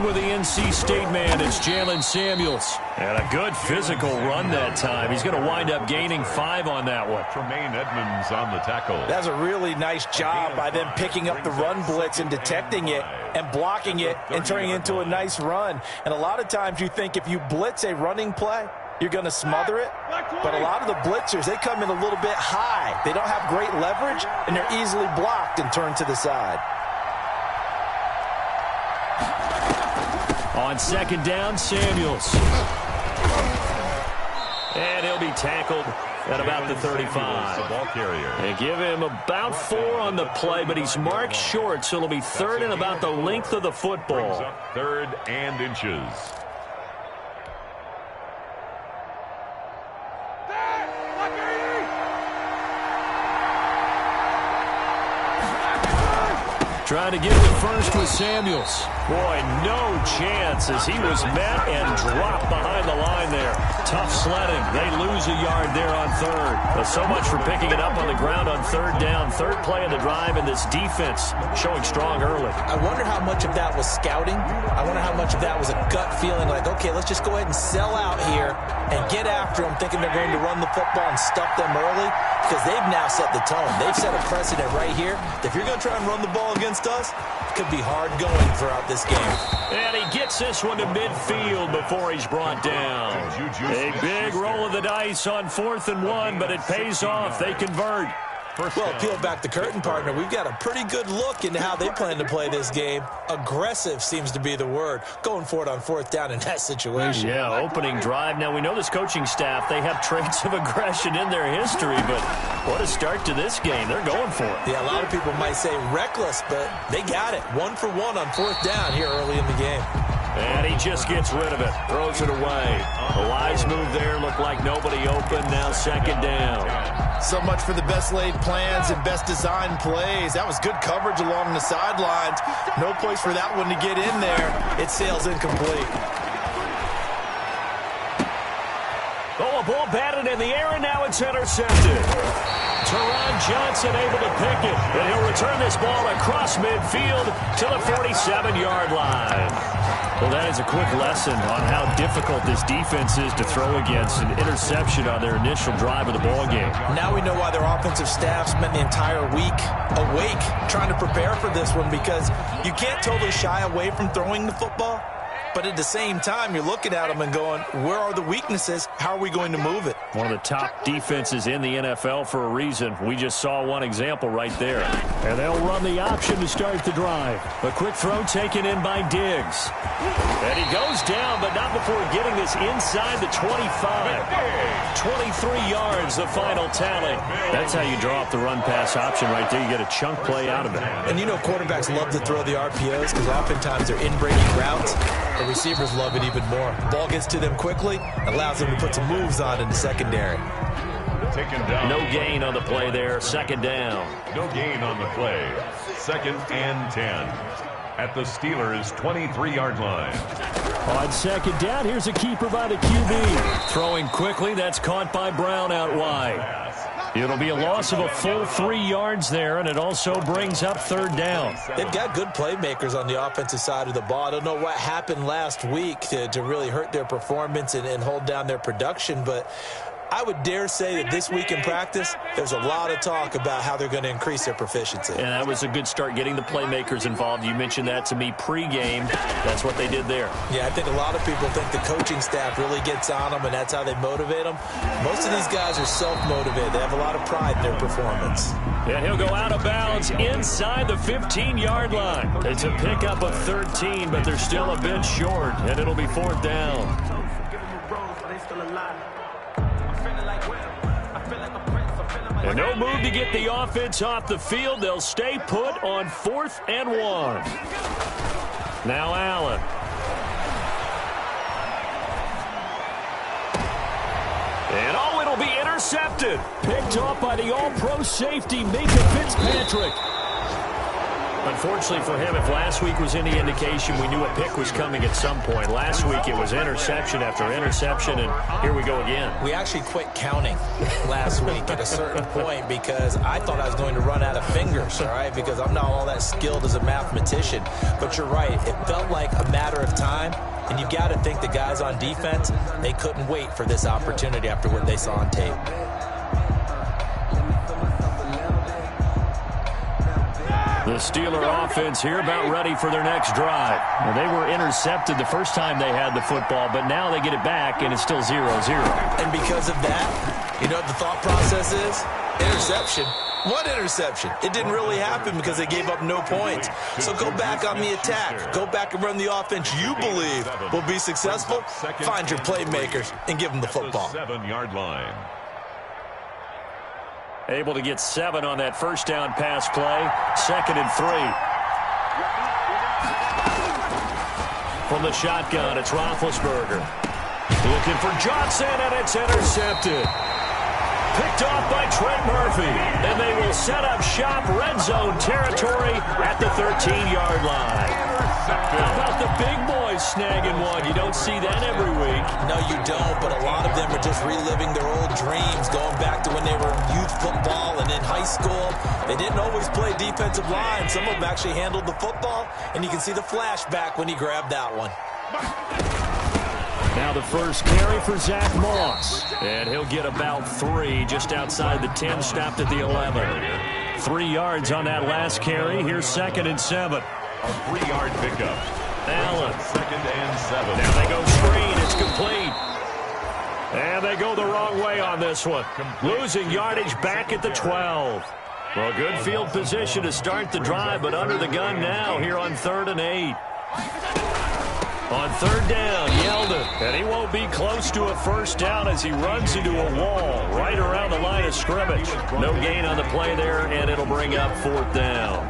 with the NC State man. It's Jalen Samuels. And a good physical run that time. He's going to wind up gaining 5 on that one. Tremaine Edmonds on the tackle. That's a really nice job by them picking up the run blitz and detecting it and blocking it and turning it into a nice run. And a lot of times you think if you blitz a running play, you're going to smother it. But a lot of the blitzers, they come in a little bit high. They don't have great leverage, and they're easily blocked and turned to the side. On second down, Samuels. And he'll be tackled at about the 35. The ball carrier. They give him about 4 on the play, but he's marked short, so it'll be third and about the length of the football. Third and inches. Trying to get the first with Samuels. Boy, no chance as he was met and dropped behind the line there. Tough sledding. They lose a yard there on third. But so much for picking it up on the ground on third down. Third play of the drive, and this defense showing strong early. I wonder how much of that was scouting. I wonder how much of that was a gut feeling like, okay, let's just go ahead and sell out here and get after them, thinking they're going to run the football and stuff them early, because they've now set the tone. They've set a precedent right here. If you're going to try and run the ball against us, it could be hard going throughout this game. And he gets this one to midfield before he's brought down. A big roll of the dice on 4th and 1, but it pays off. They convert. Well, peel back the curtain, partner. We've got a pretty good look into how they plan to play this game. Aggressive seems to be the word. Going for it on 4th down in that situation. Yeah, opening drive. Now, we know this coaching staff, they have traits of aggression in their history, but what a start to this game. They're going for it. Yeah, a lot of people might say reckless, but they got it. 1 for 1 on 4th down here early in the game. And he just gets rid of it. Throws it away. A wise move there. Looked like nobody open. Now second down. So much for the best laid plans and best designed plays. That was good coverage along the sidelines. No place for that one to get in there. It sails incomplete. Oh, a ball batted in the air, and now it's intercepted. Teron Johnson able to pick it, and he'll return this ball across midfield to the 47-yard line. Well, that is a quick lesson on how difficult this defense is to throw against. An interception on their initial drive of the ball game. Now we know why their offensive staff spent the entire week awake trying to prepare for this one, because you can't totally shy away from throwing the football. But at the same time, you're looking at them and going, where are the weaknesses? How are we going to move it? One of the top defenses in the NFL for a reason. We just saw one example right there. And they'll run the option to start the drive. A quick throw taken in by Diggs. And he goes down, but not before getting this inside the 25. 23 yards, the final tally. That's how you draw up the run-pass option right there. You get a chunk play out of it. And you know quarterbacks love to throw the RPOs because oftentimes they're in-breaking routes. The receivers love it even more. Ball gets to them quickly, allows them to put some moves on in the secondary. Taken down. No gain on the play there. Second down. No gain on the play. 2nd and 10. At the Steelers' 23-yard line. On second down, here's a keeper by the QB. Throwing quickly, that's caught by Brown out wide. It'll be a loss of a full 3 yards there, and it also brings up third down. They've got good playmakers on the offensive side of the ball. I don't know what happened last week to really hurt their performance and hold down their production, but I would dare say that this week in practice, there's a lot of talk about how they're going to increase their proficiency. And that was a good start, getting the playmakers involved. You mentioned that to me pregame. That's what they did there. Yeah, I think a lot of people think the coaching staff really gets on them, and that's how they motivate them. Most of these guys are self-motivated. They have a lot of pride in their performance. And he'll go out of bounds inside the 15-yard line. It's a pickup of 13, but they're still a bit short, and it'll be fourth down. And no move to get the offense off the field. They'll stay put on 4th and 1. Now Allen. And oh, it'll be intercepted. Picked off by the all-pro safety, Minka Fitzpatrick. Unfortunately for him, if last week was any indication, we knew a pick was coming at some point. Last week it was interception after interception, and here we go again. We actually quit counting last week at a certain point because I thought I was going to run out of fingers, all right, because I'm not all that skilled as a mathematician. But you're right. It felt like a matter of time, and you got to think the guys on defense, they couldn't wait for this opportunity after what they saw on tape. The Steeler offense here about ready for their next drive. Well, they were intercepted the first time they had the football, but now they get it back, and it's still 0-0. And because of that, you know what the thought process is? Interception. What interception? It didn't really happen because they gave up no points. So go back on the attack. Go back and run the offense you believe will be successful. Find your playmakers and give them the football. 7-yard line. Able to get 7 on that first down pass play. 2nd and 3. From the shotgun, it's Roethlisberger. Looking for Johnson, and it's intercepted. Picked off by Trent Murphy. And they will set up shop red zone territory at the 13-yard line. How about the big boys snagging one? You don't see that every week. No, you don't, but a lot of them are just reliving their old dreams, going back to when they were in youth football and in high school. They didn't always play defensive line. Some of them actually handled the football, and you can see the flashback when he grabbed that one. Now the first carry for Zach Moss. And he'll get about 3 just outside the 10, stopped at the 11. 3 yards on that last carry. Here's 2nd and 7. A 3-yard pickup. Allen. 2nd and 7. Now they go screen. It's complete. And they go the wrong way on this one. Losing yardage back at the 12. Well, good field position to start the drive, but under the gun now here on 3rd and 8. On 3rd down, Yeldon. And he won't be close to a first down as he runs into a wall right around the line of scrimmage. No gain on the play there, and it'll bring up 4th down.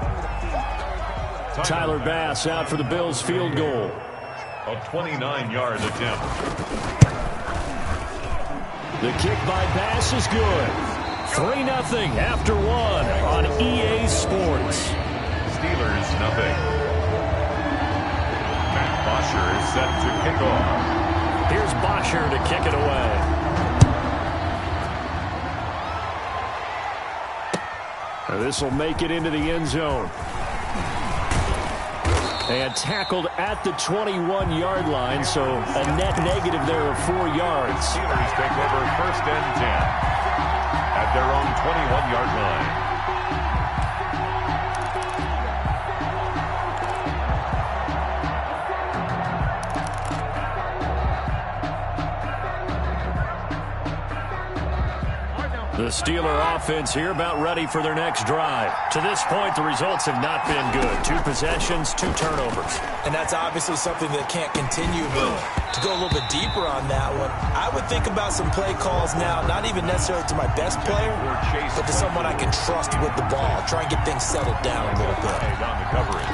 Tyler Bass out for the Bills field goal. A 29-yard attempt. The kick by Bass is good. 3-0 after 1 on EA Sports. Steelers nothing. Matt Bosher is set to kick off. Here's Bosher to kick it away. This will make it into the end zone. And tackled at the 21-yard line, so a net negative there of 4 yards. Steelers take over 1st and 10 at their own 21-yard line. The Steeler offense here about ready for their next drive. To this point, the results have not been good. 2 possessions, 2 turnovers. And that's obviously something that can't continue, but to go a little bit deeper on that one, I would think about some play calls now, not even necessarily to my best player, but to someone I can trust with the ball. Try and get things settled down a little bit. On the coverage.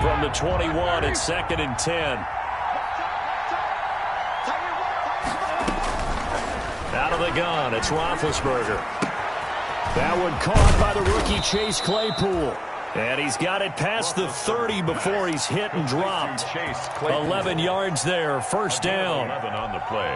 From the 21, it's 2nd and 10. Out of the gun, it's Roethlisberger. That one caught by the rookie Chase Claypool. And he's got it past the 30 before he's hit and dropped. 11 yards there, 1st down. 11 on the play.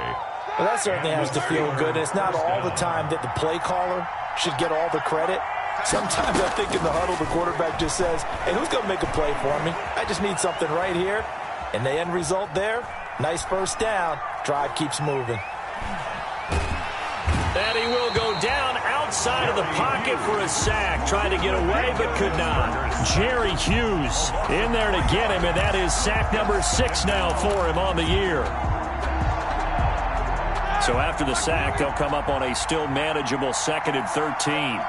Well, that certainly has to feel good. It's not all the time that the play caller should get all the credit. Sometimes I think in the huddle, the quarterback just says, hey, who's going to make a play for me? I just need something right here. And the end result there, nice 1st down. Drive keeps moving. And he will go down outside of the pocket for a sack. Trying to get away, but could not. Jerry Hughes in there to get him, and that is sack number 6 now for him on the year. So after the sack, they'll come up on a still manageable 2nd and 13.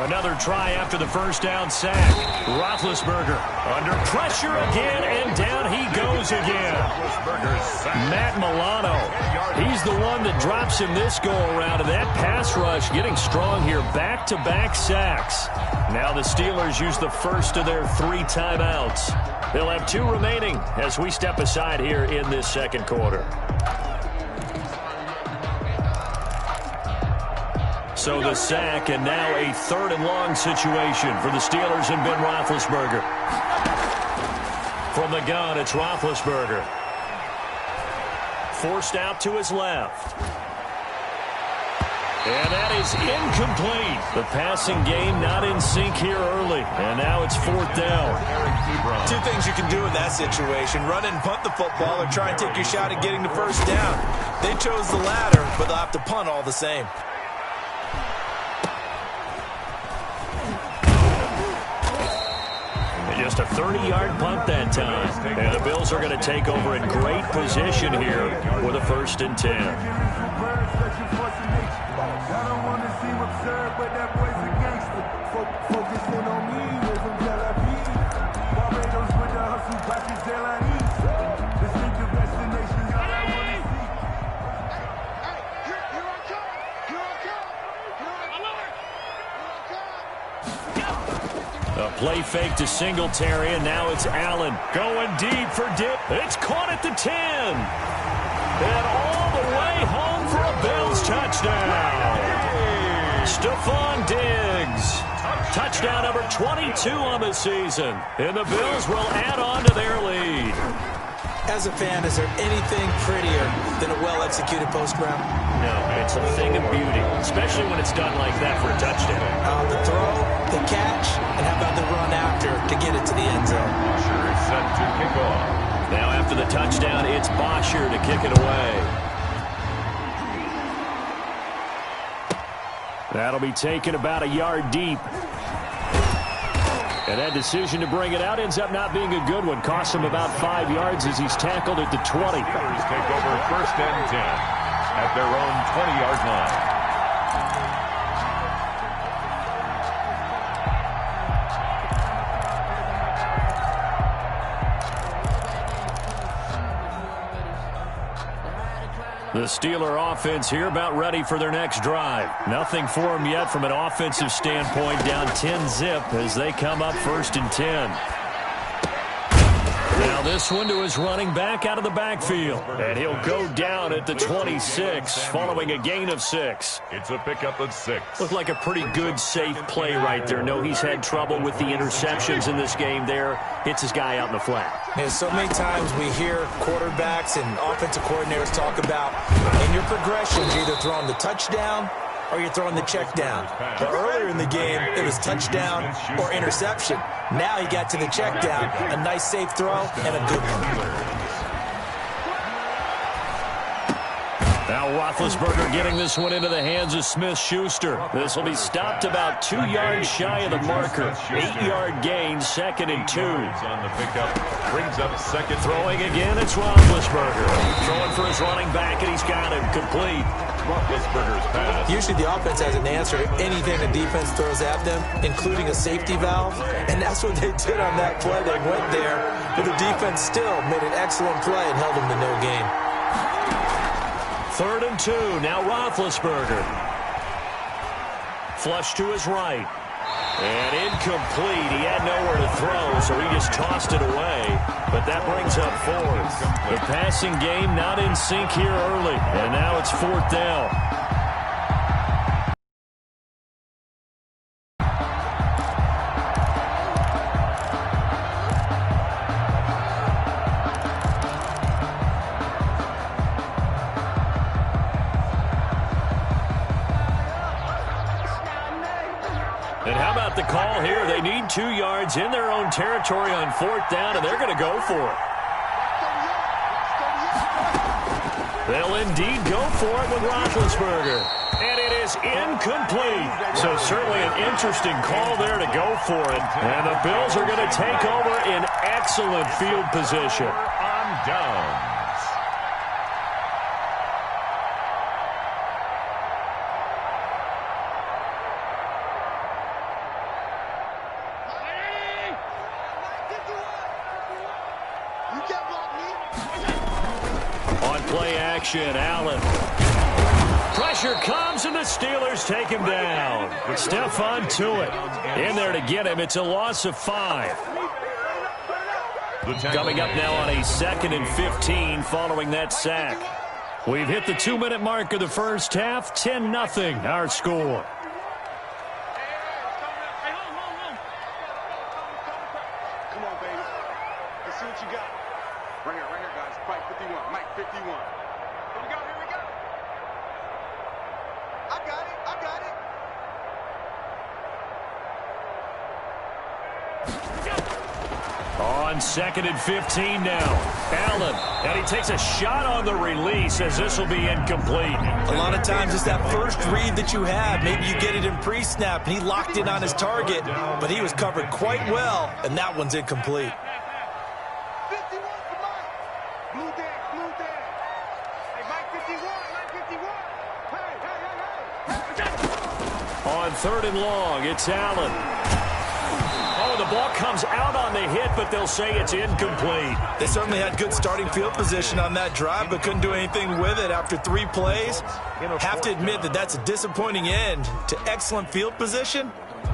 Another try after the first down sack. Roethlisberger under pressure again, and down he goes again. Matt Milano, he's the one that drops him this go-around, and that pass rush getting strong here. Back-to-back sacks. Now the Steelers use the first of their 3 timeouts. They'll have 2 remaining as we step aside here in this second quarter. So the sack, and now a 3rd and long situation for the Steelers and Ben Roethlisberger. From the gun, it's Roethlisberger. Forced out to his left. And that is incomplete. The passing game not in sync here early. And now it's 4th down. 2 things you can do in that situation. Run and punt the football or try and take your shot at getting the first down. They chose the latter, but they'll have to punt all the same. Just a 30-yard punt that time. And the Bills are going to take over in great position here with a 1st and 10. A play fake to Singletary, and now it's Allen going deep for Dip. It's caught at the 10. And all the way home for a Bills touchdown. Stephon Diggs. Touchdown number 22 on the season. And the Bills will add on to their lead. As a fan, is there anything prettier than a well-executed post route? No, it's a thing of beauty, especially when it's done like that for a touchdown. The throw, the catch, and how about the run after to get it to the end zone? Bosher is set to kick off. Now after the touchdown, it's Bosher to kick it away. That'll be taken about a yard deep. And that decision to bring it out ends up not being a good one. Costs him about 5 yards as he's tackled at the 20. Steelers take over 1st and 10 at their own 20-yard line. The Steeler offense here about ready for their next drive. Nothing for them yet from an offensive standpoint. Down 10-zip as they come up 1st and 10. Now this one to his running back out of the backfield. And he'll go down at the 26 following a gain of 6. It's a pickup of 6. Looked like a pretty good, safe play right there. No, he's had trouble with the interceptions in this game there. Hits his guy out in the flat. Yeah, so many times we hear quarterbacks and offensive coordinators talk about in your progressions, you're either throwing the touchdown or you're throwing the check down. But earlier in the game, it was touchdown or interception. Now he got to the check down. A nice safe throw and a good one. Now Roethlisberger getting this one into the hands of Smith-Schuster. This will be stopped about 2 yards shy of the marker. 8-yard gain, 2nd and 2. On the pickup, brings up 2nd. Throwing again, it's Roethlisberger. Throwing for his running back, and he's got it complete. Roethlisberger's pass. Usually the offense has an answer to anything the defense throws at them, including a safety valve. And that's what they did on that play. They went there, but the defense still made an excellent play and held them to no gain. 3rd and 2, now Roethlisberger. Flush to his right. And incomplete. He had nowhere to throw, so he just tossed it away. But that brings up 4th. The passing game not in sync here early. And now it's 4th down. And how about the call here? They need 2 yards in their own territory on 4th down, and they're going to go for it. They'll indeed go for it with Roethlisberger. And it is incomplete. So certainly an interesting call there to go for it. And the Bills are going to take over in excellent field position. On down. action. Allen. Pressure comes, and the Steelers take him down. Stephon Tuitt in there to get him. It's a loss of 5. Coming up now on a 2nd and 15 following that sack. We've hit the 2-minute mark of the first half. 10-0 our score. Come on, baby. Let's see what you got. Right here, guys. Mike 51. Mike 51. Here we go. I got it. On 2nd and 15 now. Allen, and he takes a shot on the release as this will be incomplete. A lot of times it's that first read that you have. Maybe you get it in pre-snap, and he locked in on his target, but he was covered quite well, and that one's incomplete. 51 for Mike. Blue Dan. Hey, Mike 51. Hey. On 3rd and long, it's Allen. Oh, the ball comes out on the hit, but they'll say it's incomplete. They certainly had good starting field position on that drive, but couldn't do anything with it after 3 plays. Have to admit that that's a disappointing end to excellent field position.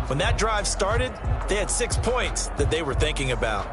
When that drive started, they had 6 points that they were thinking about.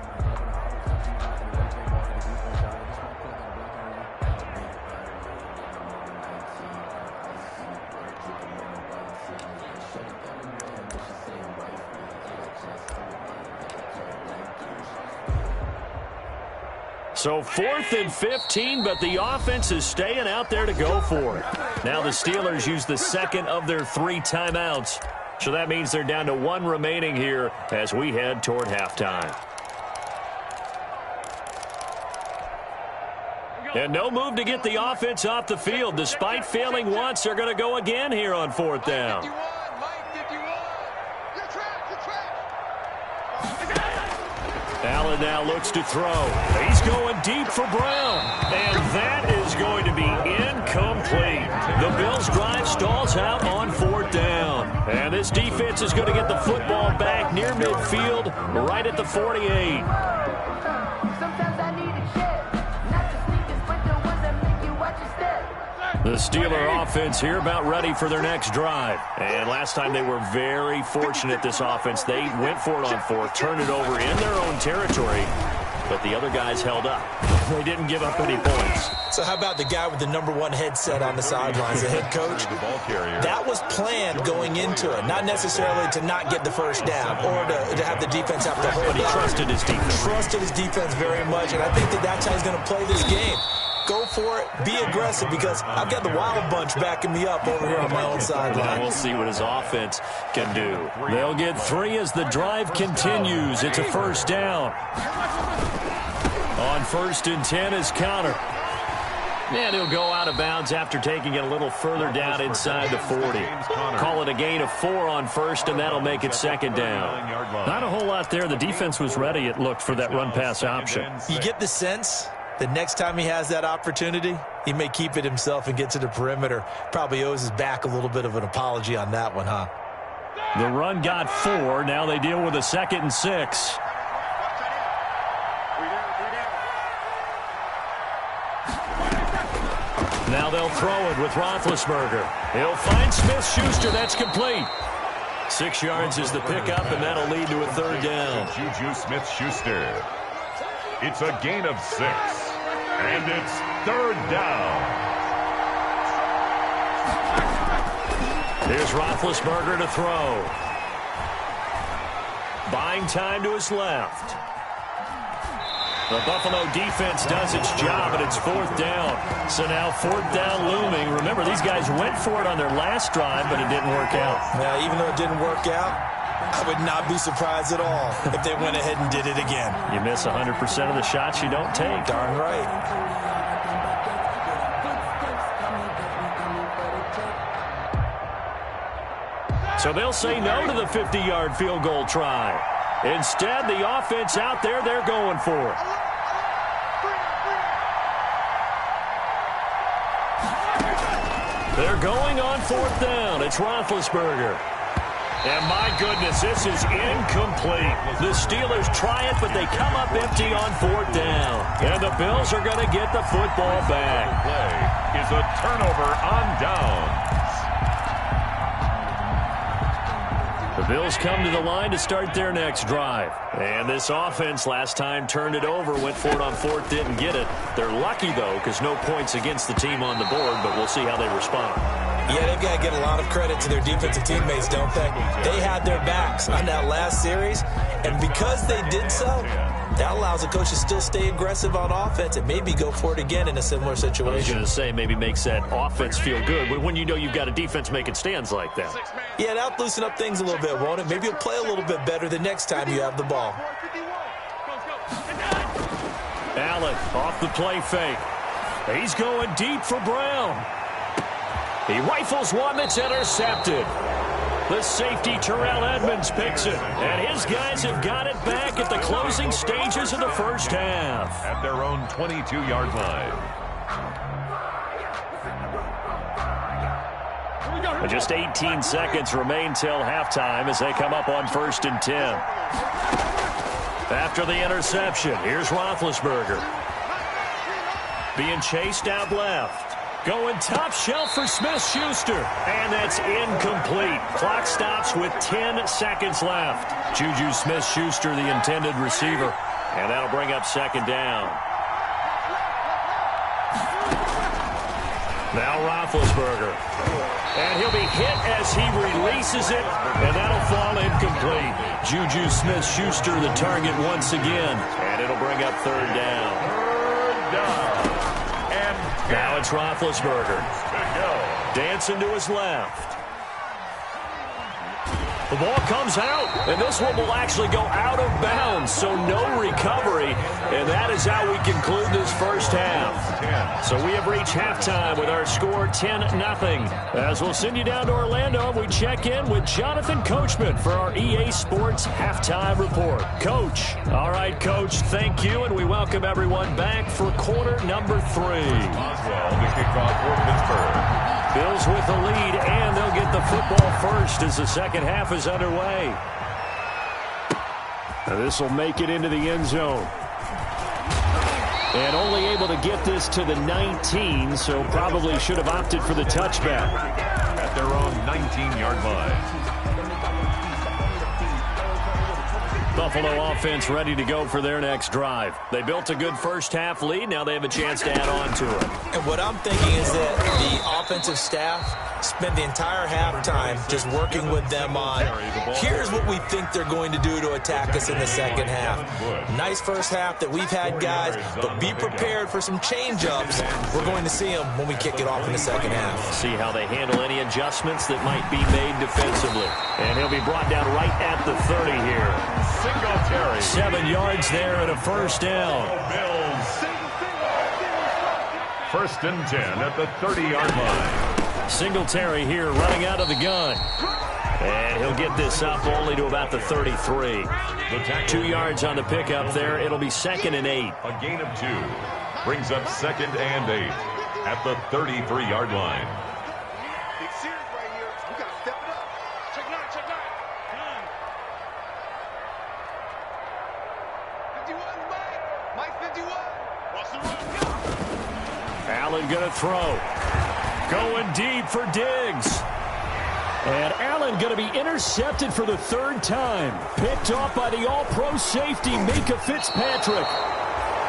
So 4th and 15, but the offense is staying out there to go for it. Now the Steelers use the 2nd of their 3 timeouts. So that means they're down to 1 remaining here as we head toward halftime. And no move to get the offense off the field. Despite failing once, they're going to go again here on 4th down. Allen now looks to throw. He's going deep for Brown. And that is going to be incomplete. The Bills' drive stalls out on 4th down. And this defense is going to get the football back near midfield, right at the 48. The Steeler offense here about ready for their next drive. And last time they were very fortunate, this offense. They went for it on 4th, turned it over in their own territory, but the other guys held up. They didn't give up any points. So how about the guy with the #1 headset on the sidelines, the head coach? That was planned going into it, not necessarily to not get the first down or to have the defense have to hold But he trusted his defense. Trusted his defense very much, and I think that's how he's going to play this game. Go for it. Be aggressive because I've got the Wild Bunch backing me up over here on my own sideline. We'll see what his offense can do. They'll get 3 as the drive continues. It's a 1st down. On 1st and 10 is Counter. And he'll go out of bounds after taking it a little further down inside the 40. Call it a gain of 4 on 1st, and that'll make it 2nd down. Not a whole lot there. The defense was ready, it looked, for that run-pass option. You get the sense the next time he has that opportunity, he may keep it himself and get to the perimeter. Probably owes his back a little bit of an apology on that one, huh? The run got 4. Now they deal with a 2nd and 6. Now they'll throw it with Roethlisberger. He'll find Smith-Schuster. That's complete. 6 yards is the pickup, and that'll lead to a 3rd down. Juju Smith-Schuster. It's a gain of 6. And it's 3rd down. Here's Roethlisberger to throw. Buying time to his left. The Buffalo defense does its job, and it's 4th down. So now 4th down looming. Remember, these guys went for it on their last drive, but it didn't work out. Now, even though it didn't work out, I would not be surprised at all if they went ahead and did it again. You miss 100% of the shots you don't take. Darn right. So they'll say no to the 50-yard field goal try. Instead, the offense out there, they're going for it. They're going on 4th down. It's Roethlisberger. And my goodness, this is incomplete. The Steelers try it, but they come up empty on 4th down. And the Bills are going to get the football back. is a turnover on downs. The Bills come to the line to start their next drive. And this offense last time turned it over, went for it on fourth, didn't get it. They're lucky, though, because no points against the team on the board, but we'll see how they respond. Yeah, they've got to give a lot of credit to their defensive teammates, don't they? They had their backs on that last series, and because they did so, that allows the coach to still stay aggressive on offense and maybe go for it again in a similar situation. I was going to say maybe makes that offense feel good, but when you know you've got a defense making stands like that. Yeah, that'll loosen up things a little bit, won't it? Maybe you'll play a little bit better the next time you have the ball. Allen off the play fake. He's going deep for Brown. He rifles one that's intercepted. The safety, Terrell Edmonds, picks it. And his guys have got it back at the closing stages of the first half. At their own 22-yard line. Just 18 seconds remain till halftime as they come up on 1st and 10. After the interception, here's Roethlisberger. Being chased out left. Going top shelf for Smith-Schuster. And that's incomplete. Clock stops with 10 seconds left. Juju Smith-Schuster, the intended receiver. And that'll bring up 2nd down. Now Roethlisberger. And he'll be hit as he releases it. And that'll fall incomplete. Juju Smith-Schuster, the target once again. And it'll bring up 3rd down. 3rd down. Now it's Roethlisberger. Dancing to his left. The ball comes out, and this one will actually go out of bounds, so no recovery. And that is how we conclude this first half. So we have reached halftime with our score 10-0. As we'll send you down to Orlando, we check in with Jonathan Coachman for our EA Sports Halftime Report. Coach. All right, Coach, thank you, and we welcome everyone back for quarter number 3. Boswell to kick off for Pittsburgh. Bills with the lead, and they'll get the football first as the second half is underway. Now this will make it into the end zone. And only able to get this to the 19, so probably should have opted for the touchback. At their own 19-yard line. Buffalo offense ready to go for their next drive. They built a good first half lead. Now they have a chance to add on to it. And what I'm thinking is that the offensive staff spent the entire halftime just working with them on, here's what we think they're going to do to attack us in the second half. Nice first half that we've had, guys, but be prepared for some change-ups. We're going to see them when we kick it off in the second half. See how they handle any adjustments that might be made defensively. And he'll be brought down right at the 30 here. Singletary. 7 yards there and a 1st down. Bills. 1st and 10 at the 30-yard line. Singletary here running out of the gun. And he'll get this up only to about the 33. 2 yards on the pickup there. It'll be 2nd and 8. A gain of 2. Brings up 2nd and 8 at the 33-yard line. Big series right here. We got to step it up. Check 9, check 9. 51, Mike 51. Watch the run. Allen going to throw. Going deep for Diggs. And Allen going to be intercepted for the 3rd time. Picked off by the all-pro safety, Micah Fitzpatrick.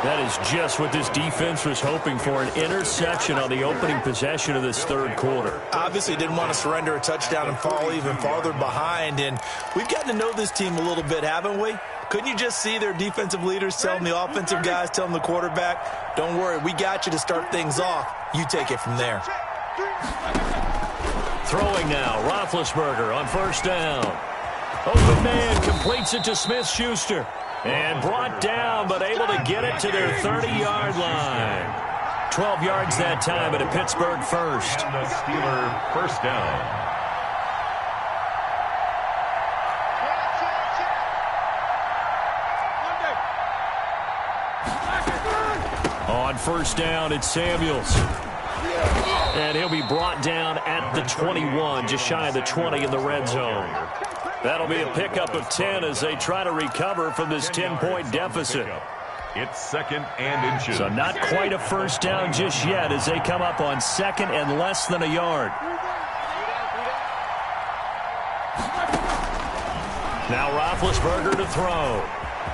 That is just what this defense was hoping for, an interception on the opening possession of this 3rd quarter. Obviously didn't want to surrender a touchdown and fall even farther behind. And we've gotten to know this team a little bit, haven't we? Couldn't you just see their defensive leaders telling the offensive guys, telling the quarterback, don't worry, we got you to start things off. You take it from there. Throwing now, Roethlisberger on 1st down. Open man completes it to Smith-Schuster. And brought down, but able to get it to their 30-yard line. 12 yards that time at a Pittsburgh 1st. And the Steeler 1st down. On 1st down, it's Samuels. And he'll be brought down at the 21, just shy of the 20 in the red zone. That'll be a pickup of 10 as they try to recover from this 10-point deficit. It's 2nd and inches. So not quite a first down just yet as they come up on 2nd and less than a yard. Now Roethlisberger to throw.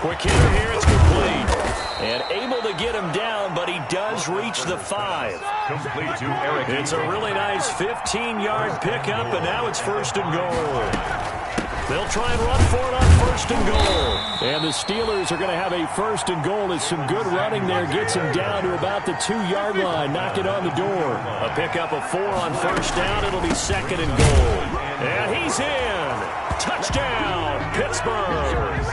Quick hitter here, it's complete. And able to get him down, but he does reach the 5. Complete to Eric. It's a really nice 15-yard pickup, and now it's 1st and goal. They'll try and run for it on 1st and goal. And the Steelers are going to have a 1st and goal as some good running there gets him down to about the 2-yard line. Knock it on the door. A pickup of 4 on 1st down. It'll be 2nd and goal. And he's in. Touchdown, Pittsburgh.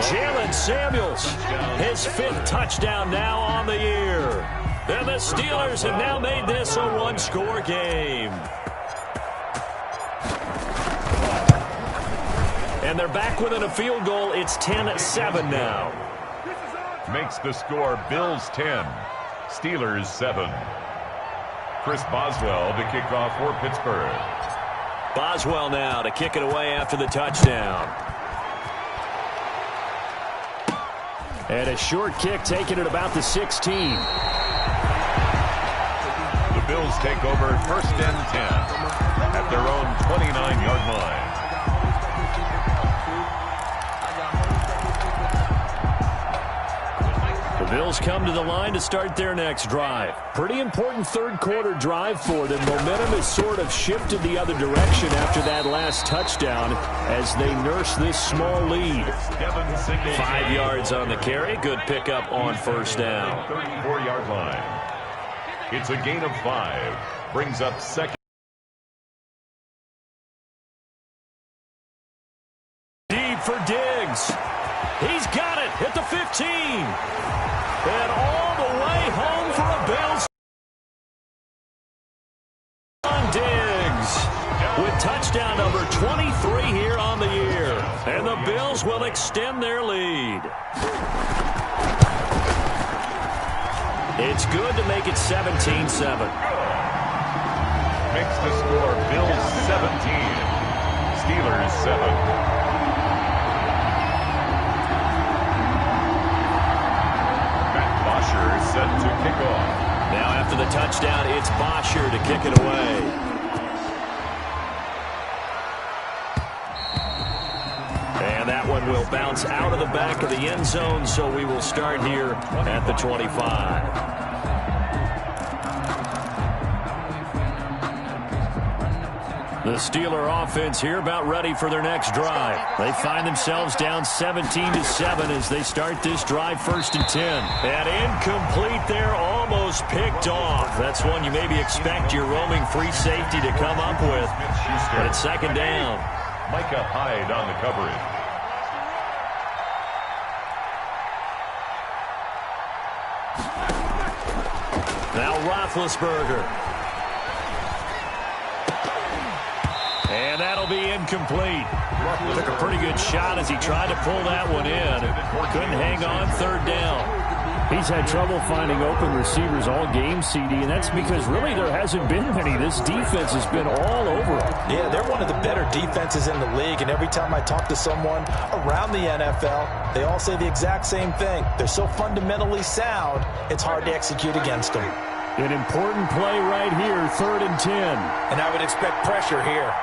Jalen Samuels, his 5th touchdown now on the year. And the Steelers have now made this a 1-score game. And they're back within a field goal. It's 10-7 now. Makes the score Bills 10, Steelers 7. Chris Boswell to kick off for Pittsburgh. Boswell now to kick it away after the touchdown. And a short kick taken at about the 16. The Bills take over 1st and 10 at their own 29-yard line. The Bills come to the line to start their next drive. Pretty important third-quarter drive for them. Momentum has sort of shifted the other direction after that last touchdown as they nurse this small lead. 5 yards on the carry. Good pickup on 1st down. 34-yard line. It's a gain of 5. Brings up 2nd. Deep for Diggs. He's got it at the 15. And all the way home for a Bills. On Diggs with touchdown number 23 here on the year. And the Bills will extend their lead. It's good to make it 17-7. Makes the score Bills 17, Steelers 7. Set to kick off. Now after the touchdown, it's Bosher to kick it away. And that one will bounce out of the back of the end zone, so we will start here at the 25. The Steeler offense here about ready for their next drive. They find themselves down 17-7 as they start this drive 1st and 10. And incomplete there, almost picked off. That's one you maybe expect your roaming free safety to come up with. But it's 2nd down. Micah Hyde on the coverage. Now Roethlisberger. And that'll be incomplete. Took a pretty good shot as he tried to pull that one in. Couldn't hang on 3rd down. He's had trouble finding open receivers all game, CD, and that's because really there hasn't been many. This defense has been all over them. Yeah, they're one of the better defenses in the league, and every time I talk to someone around the NFL, they all say the exact same thing. They're so fundamentally sound, it's hard to execute against them. An important play right here, 3rd and 10. And I would expect pressure here.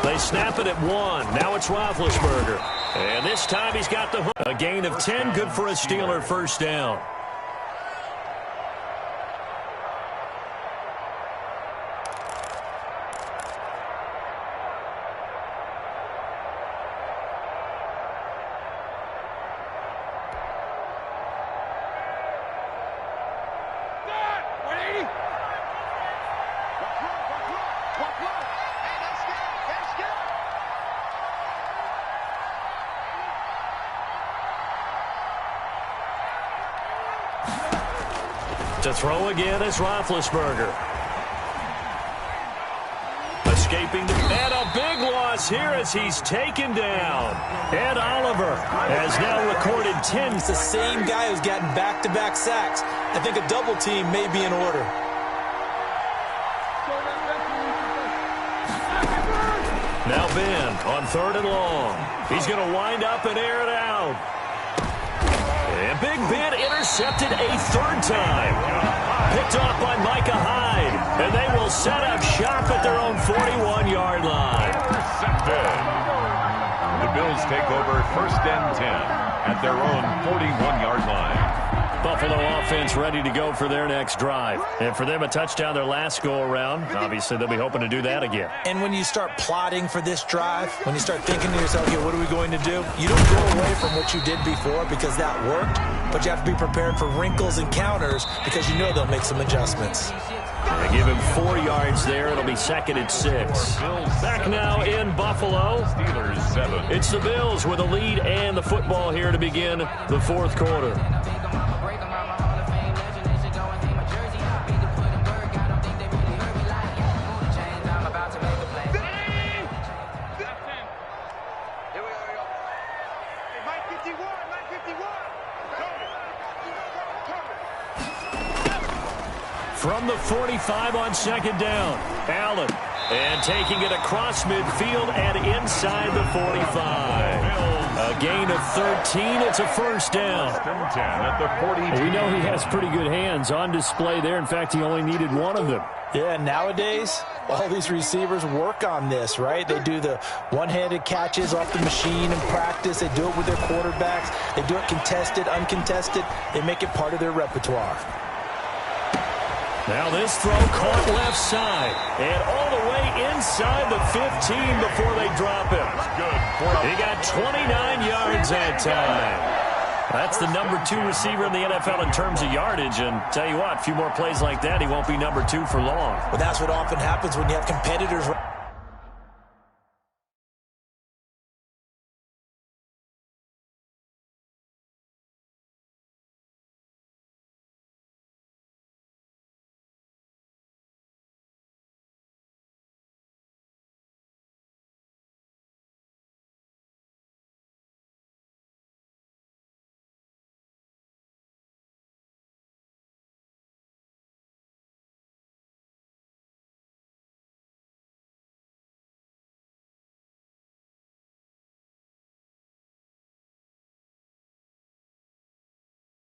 They snap it at 1. Now it's Roethlisberger. And this time he's got the hook. A gain of 10, good for a Steeler 1st down. To throw again is Roethlisberger. Escaping and a big loss is here as he's taken down. Ed Oliver has now recorded 10. It's the same guy who's gotten back-to-back sacks. I think a double team may be in order. Now Ben on 3rd and long. He's going to wind up and air it out. And Big Ben intercepted a 3rd time. Picked off by Micah Hyde. And they will set up shop at their own 41-yard line. Intercepted. The Bills take over 1st and 10 at their own 41-yard line. Buffalo offense ready to go for their next drive. And for them, a touchdown their last go-around. Obviously, they'll be hoping to do that again. And when you start plotting for this drive, when you start thinking to yourself, okay, what are we going to do? You don't go away from what you did before because that worked, but you have to be prepared for wrinkles and counters because you know they'll make some adjustments. They give him 4 yards there. It'll be 2nd and 6. Back now in Buffalo. Steelers 7. It's the Bills with a lead and the football here to begin the 4th quarter. From the 45 on 2nd down, Allen. And taking it across midfield and inside the 45. A gain of 13. It's a 1st down. 10 at the 42. We know he has pretty good hands on display there. In fact, he only needed one of them. Yeah, nowadays, all these receivers work on this, right? They do the one-handed catches off the machine in practice. They do it with their quarterbacks. They do it contested, uncontested. They make it part of their repertoire. Now this throw caught left side. And all the way inside the 15 before they drop him. He got 29 yards that time. That's the number 2 receiver in the NFL in terms of yardage. And tell you what, a few more plays like that, he won't be number 2 for long. Well, that's what often happens when you have competitors